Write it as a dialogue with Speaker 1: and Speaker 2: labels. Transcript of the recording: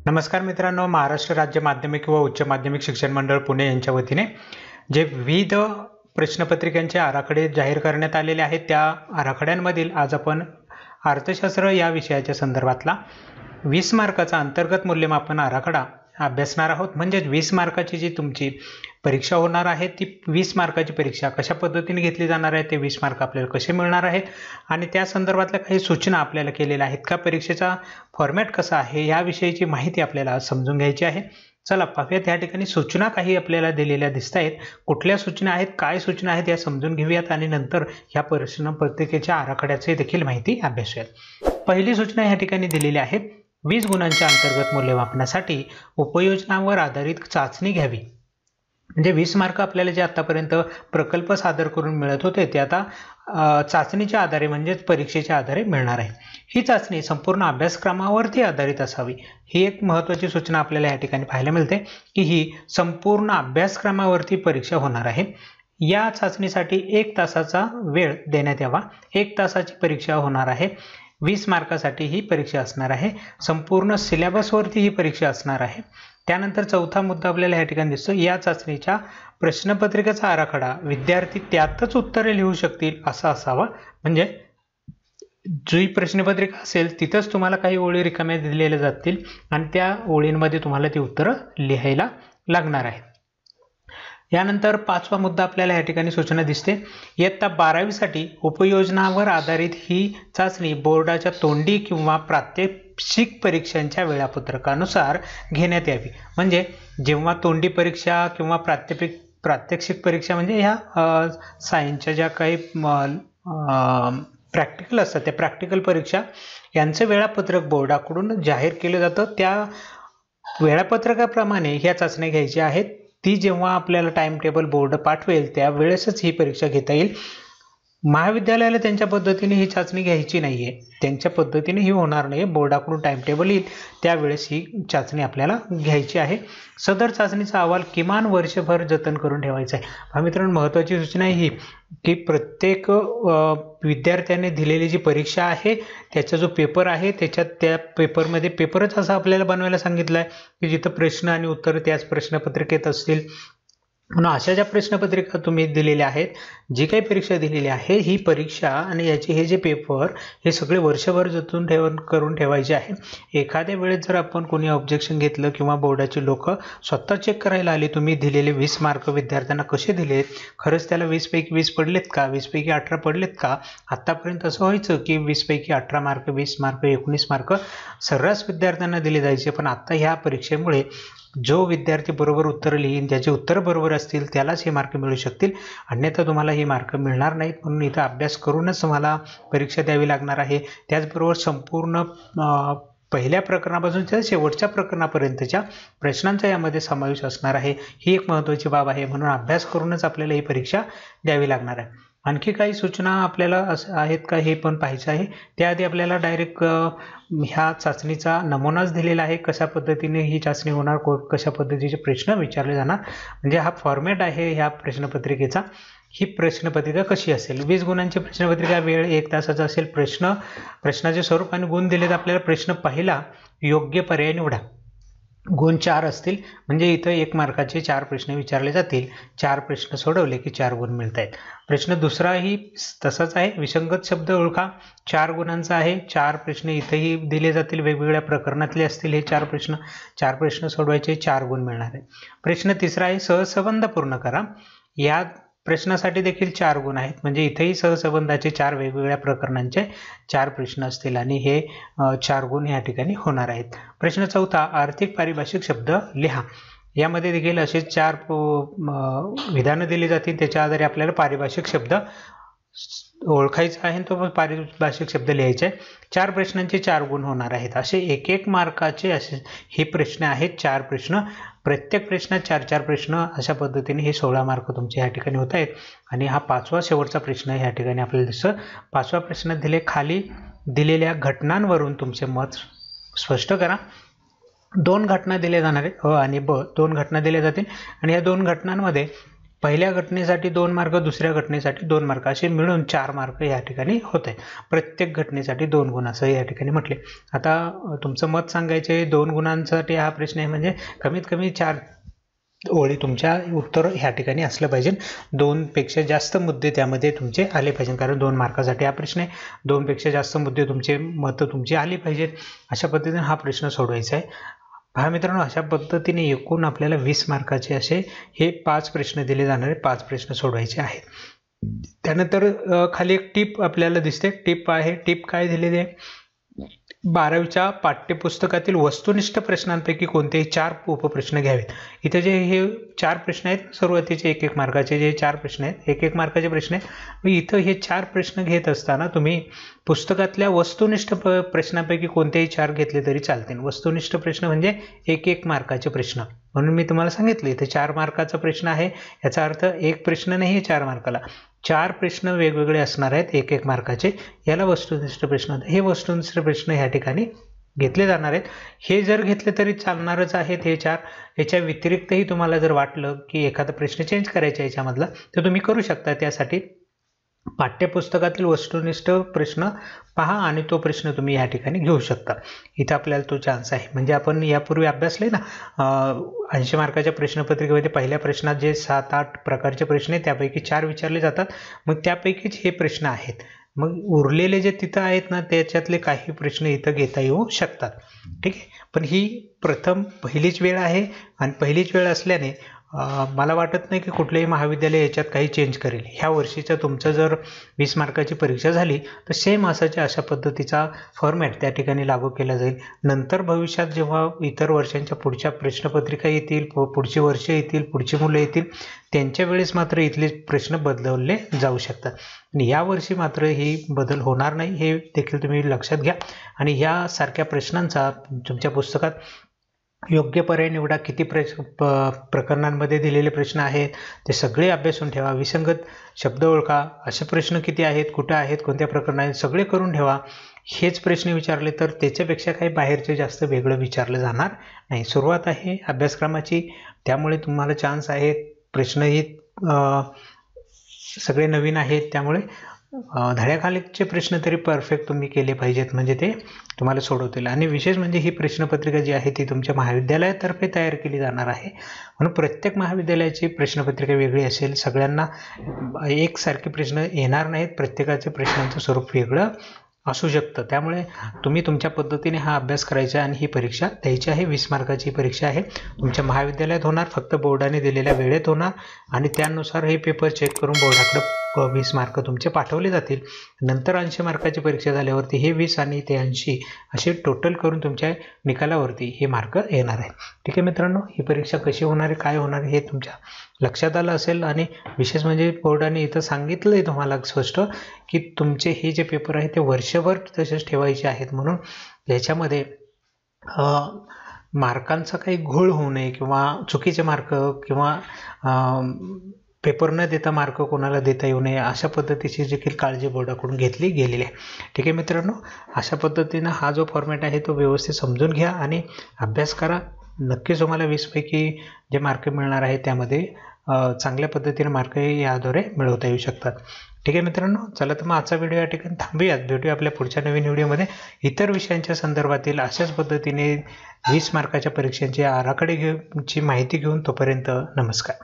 Speaker 1: नमस्कार मित्रांनो, महाराष्ट्र राज्य माध्यमिक व उच्च माध्यमिक शिक्षण मंडळ पुणे यांच्या वतीने जे विविध प्रश्नपत्रिकांचे आराखडे जाहीर करण्यात आलेले आहेत त्या आराखड्यांमधील आज आपण अर्थशास्त्र या विषयाच्या संदर्भातला 20 मार्काचा अंतर्गत मूल्यमापन आराखडा अभ्यासणार आहोत। म्हणजे 20 मार्काची जी तुमची परीक्षा होणार आहे ती 20 मार्काची परीक्षा कशा पद्धतीने घेतली जाणार आहे, ते 20 मार्क आपल्याला कसे मिळणार आहेत आणि त्या संदर्भातल्या काही सूचना आपल्याला केलेल्या आहेत का, परीक्षेचा फॉर्मॅट कसा आहे याविषयीची माहिती आपल्याला समजून घ्यायची आहे। चला पाहूयात, या ठिकाणी सूचना काही आपल्याला दिलेल्या दिसत आहेत। कुठल्या सूचना आहेत, काय सूचना आहेत या समजून घेऊयात आणि नंतर ह्या प्रश्नपत्रिकेच्या आराखड्याची देखील माहिती अभ्यासूयात। पहिली सूचना या ठिकाणी दिलेली आहे, 20 गुणांच्या अंतर्गत मूल्यमापनासाठी उपयोजनांवर आधारित चाचणी घ्यावी। म्हणजे 20 मार्क आपल्याला जे आतापर्यंत प्रकल्प सादर करून मिळत होते ते आता चाचणीच्या आधारे म्हणजेच परीक्षेच्या आधारे मिळणार आहे। ही चाचणी संपूर्ण अभ्यासक्रमावरती आधारित असावी, ही एक महत्त्वाची सूचना आपल्याला या ठिकाणी पाहायला मिळते की ही संपूर्ण अभ्यासक्रमावरती परीक्षा होणार आहे। या चाचणीसाठी 1 तासाचा वेळ देण्यात यावा। 1 तासाची परीक्षा होणार आहे। 20 मार्कासाठी ही परीक्षा असणार आहे। संपूर्ण सिलेबसवरती ही परीक्षा असणार आहे। त्यानंतर चौथा मुद्दा आपल्याला या ठिकाणी दिसतो, या चाचणीच्या प्रश्नपत्रिकेचा आराखडा विद्यार्थी त्यातच उत्तरे लिहू शकतील असा असावा। म्हणजे जी प्रश्नपत्रिका असेल तिथंच तुम्हाला काही ओळी रिकाम्या दिलेल्या जातील आणि त्या ओळींमध्ये तुम्हाला ती उत्तरं लिहायला लागणार आहेत। यानंतर 5वा मुद्दा आपल्याला या ठिकाणी सूचना दिसते, इयत्ता 12वी साठी उपयोजनावर आधारित ही चाचणी बोर्डाच्या तोंडी किंवा प्रात्यक्षिक परीक्षांच्या वेळापत्रकानुसार घेण्यात यावी। म्हणजे जेव्हा तोंडी परीक्षा किंवा प्रात्यक्षिक परीक्षा म्हणजे ह्या सायन्सच्या ज्या काही प्रॅक्टिकल असतात त्या प्रॅक्टिकल परीक्षा यांचे वेळापत्रक बोर्डाकडून जाहीर केलं जातं। त्या वेळापत्रकाप्रमाणे ह्या चाचण्या घ्यायच्या आहेत। ती जेव्हा आपल्याला टाइम टेबल बोर्ड पाठवेल त्यावेळेसच ही परीक्षा घेता येईल। महाविद्यालयाला त्यांच्या पद्धतीने ही चाचणी घ्यायची नाहीये, त्यांच्या पद्धतीने ही होणार नाही। बोर्डाकडून टाइम टेबल येईल त्यावेळेस ही चाचणी आपल्याला घ्यायची आहे। सदर चाचणीचा अहवाल किमान वर्षभर जतन करून ठेवायचा आहे। मित्रांनो, महत्त्वाची सूचना आहे ही की प्रत्येक विद्यार्थ्याने दिलेली जी परीक्षा आहे त्याचा जो पेपर आहे त्या पेपरमध्ये पेपरच असा आपल्याला बनवायला सांगितलं आहे की जिथं प्रश्न आणि उत्तर त्याच प्रश्नपत्रिकेत असतील। म्हणून अशा ज्या प्रश्नपत्रिका तुम्ही दिलेल्या आहेत, जी काही परीक्षा दिलेली आहे ही परीक्षा आणि याचे हे जे पेपर हे सगळे वर्षभर जतन करून ठेवायचे आहे। एखाद्या वेळेस जर आपण कोणी ऑब्जेक्शन घेतलं किंवा बोर्डाची लोक स्वतः चेक करायला आली तुम्ही दिलेले 20 मार्क विद्यार्थ्यांना कसे दिलेत, खरंच त्याला 20 पैकी 20 पडलेत का, 20 पैकी 18 पडलेत का, आतापर्यंत असं व्हायचं की 20 पैकी 18 मार्क, 20 मार्क, 19 मार्क सर्रास विद्यार्थ्यांना दिले जायचे। पण आता ह्या परीक्षेमुळे जो विद्यार्थी बरोबर उत्तर लिहीन, ज्याचे उत्तर बरोबर असतील त्यालाच हे मार्क मिळू शकतील, अन्यथा तुम्हाला हे मार्क मिळणार नाहीत। म्हणून इथं अभ्यास करूनच तुम्हाला परीक्षा द्यावी लागणार आहे। त्याचबरोबर संपूर्ण पहिल्या प्रकरणापासून ते शेवटच्या प्रकरणापर्यंतच्या प्रश्नांचा यामध्ये समावेश असणार आहे। ही एक महत्त्वाची बाब आहे। म्हणून अभ्यास करूनच आपल्याला ही परीक्षा द्यावी लागणार आहे। आणखी काही सूचना आपल्याला आहेत का हे पण पाहायचं आहे। त्याआधी आपल्याला डायरेक्ट ह्या चाचणीचा नमुनाच दिलेला आहे, कशा पद्धतीने ही चाचणी होणार, कशा पद्धतीचे प्रश्न विचारले जाणार, म्हणजे हा फॉर्मॅट आहे ह्या प्रश्नपत्रिकेचा। ही प्रश्नपत्रिका कशी असेल, 20 गुणांची प्रश्नपत्रिका, वेळ 1 तासाचा असेल। प्रश्नाचे स्वरूप आणि गुण दिलेत आपल्याला। प्रश्न पहिला, योग्य पर्याय निवडा, गुण 4 असतील। म्हणजे इथं 1 मार्काचे 4 प्रश्न विचारले जातील। 4 प्रश्न सोडवले की 4 गुण मिळत आहेत। प्रश्न दुसराही तसाच आहे, विसंगत शब्द ओळखा, 4 गुणांचा आहे। 4 प्रश्न इथेही दिले जातील, वेगवेगळ्या प्रकरणातले असतील हे 4 प्रश्न। 4 प्रश्न सोडवायचे, 4 गुण मिळणार आहे। प्रश्न तिसरा आहे, सहसंबंध पूर्ण करा। या प्रश्नासाठी देखील 4 गुण आहेत। म्हणजे इथेही सहसंबंधाचे 4 वेगवेगळ्या प्रकरणांचे 4 प्रश्न असतील आणि हे 4 गुण या ठिकाणी होणार आहेत। प्रश्न चौथा, आर्थिक पारिभाषिक शब्द लिहा। यामध्ये देखील असे 4 विधानं दिली जातील, त्याच्या आधारे आपल्याला पारिभाषिक शब्द ओळखायचा आहे, तो पारिभाषिक शब्द लिहायचा आहे। 4 प्रश्नांचे 4 गुण होणार आहेत। असे 1-1 मार्काचे असे हे प्रश्न आहेत, 4 प्रश्न, प्रत्येक प्रश्नात 4-4 प्रश्न, अशा पद्धतीने हे 16 मार्क तुमचे ह्या ठिकाणी होत आहेत। आणि हा 5वा शेवटचा प्रश्न ह्या ठिकाणी आपल्याला दिसतो। 5वा प्रश्न दिले, खाली दिलेल्या घटनांवरून तुमचे मत स्पष्ट करा। 2 घटना दिल्या जाणार आहेत, अ आणि ब 2 घटना दिल्या जातील आणि या 2 घटनांमध्ये पहिल्या घटनेसाठी 2 मार्क, दुसऱ्या घटनेसाठी 2 मार्क, असे मिळून 4 मार्क या ठिकाणी होते. प्रत्येक घटनेसाठी 2 गुण असं या ठिकाणी म्हटले. आता तुमचं मत सांगायचे 2 गुणांसाठी हा प्रश्न आहे, म्हणजे कमीत कमी 4 ओळी तुमच्या उत्तर ह्या ठिकाणी असलं पाहिजे. 2 पेक्षा जास्त मुद्दे त्यामध्ये तुमचे आले पाहिजे, कारण 2 मार्कासाठी हा प्रश्न आहे. 2 पेक्षा जास्त मुद्दे तुमचे मतं तुमची आली पाहिजेत. अशा पद्धतीने हा प्रश्न सोडवायचा आहे. पहा मित्रांनो, अशा पद्धतीने एकूण आपल्याला 20 मार्काचे असे हे 5 प्रश्न दिले जाणारे 5 प्रश्न सोडवायचे आहेत. त्यानंतर खाली एक टिप आपल्याला दिसते. टिप आहे. टिप काय दिलेली आहे? 12वीच्या पाठ्यपुस्तकातील वस्तुनिष्ठ प्रश्नांपैकी कोणतेही 4 उपप्रश्न घ्यावेत. इथे जे हे 4 प्रश्न आहेत, सुरुवातीचे 1-1 मार्काचे जे 4 प्रश्न आहेत, 1-1 मार्काचे प्रश्न आहेत. इथं हे 4 प्रश्न घेत असताना तुम्ही पुस्तकातल्या वस्तुनिष्ठ प्रश्नांपैकी कोणतेही 4 घेतले तरी चालतील. वस्तुनिष्ठ प्रश्न म्हणजे 1-1 मार्काचे प्रश्न. म्हणून मी तुम्हाला सांगितलं इथे 4 मार्काचा प्रश्न आहे, याचा अर्थ एक प्रश्न नाही 4 मार्काला, 4 प्रश्न वेगवेगळे असणार आहेत 1-1 मार्काचे. याला वस्तुनिष्ठ प्रश्न. हे वस्तुनिष्ठ प्रश्न ह्या ठिकाणी घेतले जाणार आहेत. हे जर घेतले तरी चालणारच आहेत हे 4. याच्या व्यतिरिक्तही तुम्हाला जर वाटलं की एखादा प्रश्न चेंज करायचा याच्यामधला, तर तुम्ही करू शकता. त्यासाठी पाठ्यपुस्तकातील वस्तुनिष्ठ प्रश्न पहा आणि तो प्रश्न तुम्ही या ठिकाणी घेऊ शकता. इथं आपल्याला तो चान्स आहे. म्हणजे आपण यापूर्वी अभ्यासले ना 80 मार्काच्या प्रश्नपत्रिकेमध्ये पहिल्या प्रश्नात जे 7-8 प्रकारचे प्रश्न आहेत त्यापैकी 4 विचारले जातात. मग त्यापैकीच हे प्रश्न आहेत. मग उरलेले जे तिथं आहेत ना त्याच्यातले काही प्रश्न इथं घेता येऊ शकतात. ठीक आहे. पण ही पहिलीच वेळ आहे आणि पहिलीच वेळ असल्याने मला वाटत नाही की कुठलेही महाविद्यालय याच्यात काही चेंज करेल. ह्या वर्षीचं तुमचं जर 20 मार्काची परीक्षा झाली तर सेम अशा पद्धतीचा फॉर्मॅट त्या ठिकाणी लागू केला जाईल. नंतर भविष्यात जेव्हा इतर वर्षांच्या पुढच्या प्रश्नपत्रिका येतील, पुढची वर्ष येतील, पुढची मुलं येतील, त्यांच्या वेळेस मात्र इथले प्रश्न बदलवले जाऊ शकतात. आणि यावर्षी मात्र ही बदल होणार नाही, हे देखील तुम्ही लक्षात घ्या. आणि ह्यासारख्या प्रश्नांचा तुमच्या पुस्तकात योग्य पर्याय निवडा. किती प्रकरणांमध्ये दिलेले प्रश्न आहेत ते सगळे अभ्यासून ठेवा. विसंगत शब्द ओळखा. असे प्रश्न किती आहेत, कुठे आहेत, कोणत्या प्रकरणात आहेत, सगळे करून ठेवा. हेच प्रश्न विचारले तर त्याच्यापेक्षा काही बाहेरचे जास्त वेगळं विचारलं जाणार नाही. सुरुवात आहे अभ्यासक्रमाची, त्यामुळे तुम्हाला चान्स आहे. प्रश्नही सगळे नवीन आहेत, त्यामुळे धड्याखालीचे प्रश्न तरी परफेक्ट तुम्ही केले पाहिजेत, म्हणजे ते तुम्हाला सोडवतील. आणि विशेष म्हणजे ही प्रश्नपत्रिका जी आहे ती तुमच्या महाविद्यालयातर्फे तयार केली जाणार आहे. म्हणून प्रत्येक महाविद्यालयाची प्रश्नपत्रिका वेगळी असेल. सगळ्यांना एकसारखे प्रश्न येणार नाहीत. प्रत्येकाचे प्रश्नांचं स्वरूप वेगळं असू शकतं. त्यामुळे तुम्ही तुमच्या पद्धतीने हा अभ्यास करायचा आणि ही परीक्षा द्यायची आहे. 20 मार्काची परीक्षा आहे. तुमच्या महाविद्यालयात होणार, फक्त बोर्डाने दिलेल्या वेळेत होणार आणि त्यानुसार हे पेपर चेक करून बोर्डाकडे 20 मार्क तुमचे पाठवले जातील. नंतर 80 मार्काची परीक्षा झाल्यावरती हे 20 आणि ते 80 असे टोटल करून तुमच्या निकालावरती हे मार्क येणार आहे. ठीक आहे मित्रांनो, ही परीक्षा कशी होणार आहे, काय होणार आहे हे तुमच्या लक्षात आलं असेल. आणि विशेष म्हणजे बोर्डाने इथं सांगितलं आहे तुम्हाला स्पष्ट की तुमचे हे जे पेपर आहे ते वर्षभर तसेच ठेवायचे आहेत. म्हणून याच्यामध्ये मार्कांचा काही घोळ होऊ नये किंवा चुकीचे मार्क किंवा पेपर न देता मार्क कोणाला देता येऊ नये, अशा पद्धतीची देखील काळजी बोर्डाकडून घेतली गेलेली आहे. ठीक आहे मित्रांनो, अशा पद्धतीनं हा जो फॉर्मॅट आहे तो व्यवस्थित समजून घ्या आणि अभ्यास करा. नक्कीच तुम्हाला 20 पैकी जे मार्क मिळणार आहे त्यामध्ये चांगल्या पद्धतीने मार्क याद्वारे मिळवता येऊ शकतात. ठीक आहे मित्रांनो, चला तर मग आजचा व्हिडिओ या ठिकाणी थांबूयात. भेटूया आपल्या पुढच्या नवीन व्हिडिओमध्ये इतर विषयांच्या संदर्भातील अशाच पद्धतीने 20 मार्काच्या परीक्षांची आराखडे घेऊनची माहिती घेऊन. तोपर्यंत नमस्कार.